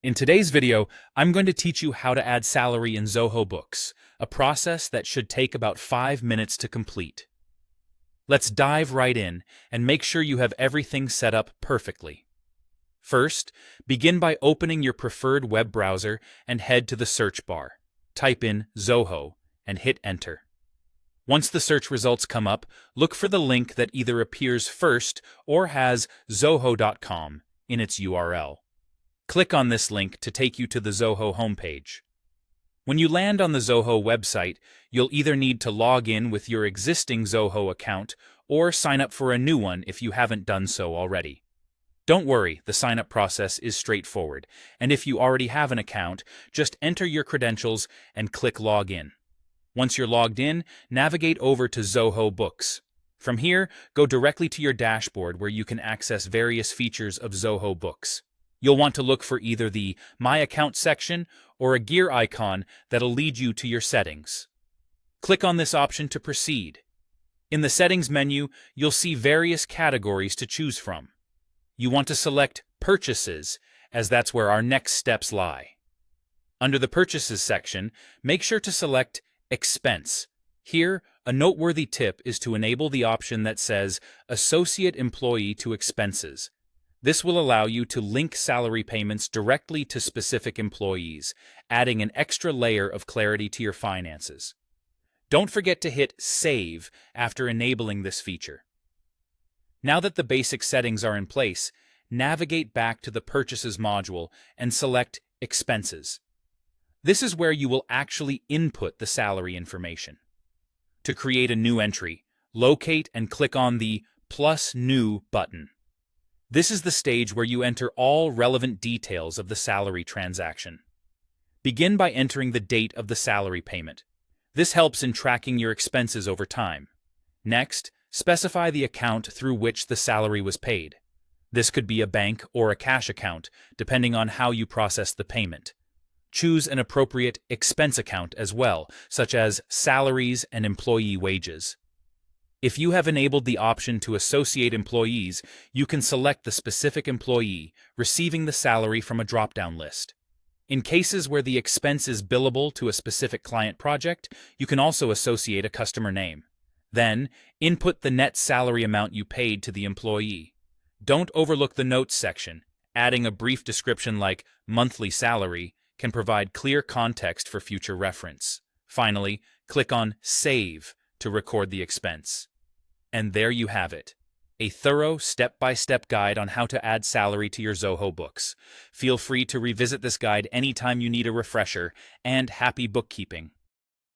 In today's video, I'm going to teach you how to add salary in Zoho Books, a process that should take about 5 minutes to complete. Let's dive right in and make sure you have everything set up perfectly. First, begin by opening your preferred web browser and head to the search bar. Type in Zoho and hit enter. Once the search results come up, look for the link that either appears first or has zoho.com in its URL. Click on this link to take you to the Zoho homepage. When you land on the Zoho website, you'll either need to log in with your existing Zoho account or sign up for a new one if you haven't done so already. Don't worry, the sign-up process is straightforward, and if you already have an account, just enter your credentials and click Login. Once you're logged in, navigate over to Zoho Books. From here, go directly to your dashboard where you can access various features of Zoho Books. You'll want to look for either the My Account section or a gear icon that'll lead you to your settings. Click on this option to proceed. In the Settings menu, you'll see various categories to choose from. You want to select Purchases, as that's where our next steps lie. Under the Purchases section, make sure to select Expense. Here, a noteworthy tip is to enable the option that says Associate Employee to Expenses. This will allow you to link salary payments directly to specific employees, adding an extra layer of clarity to your finances. Don't forget to hit Save after enabling this feature. Now that the basic settings are in place, navigate back to the Purchases module and select Expenses. This is where you will actually input the salary information. To create a new entry, locate and click on the Plus New button. This is the stage where you enter all relevant details of the salary transaction. Begin by entering the date of the salary payment. This helps in tracking your expenses over time. Next, specify the account through which the salary was paid. This could be a bank or a cash account, depending on how you process the payment. Choose an appropriate expense account as well, such as salaries and employee wages. If you have enabled the option to associate employees, you can select the specific employee receiving the salary from a drop-down list. In cases where the expense is billable to a specific client project, you can also associate a customer name. Then, input the net salary amount you paid to the employee. Don't overlook the notes section. Adding a brief description like monthly salary can provide clear context for future reference. Finally, click on Save to record the expense. And there you have it, a thorough step-by-step guide on how to add salary to your Zoho Books. Feel free to revisit this guide anytime you need a refresher, and happy bookkeeping!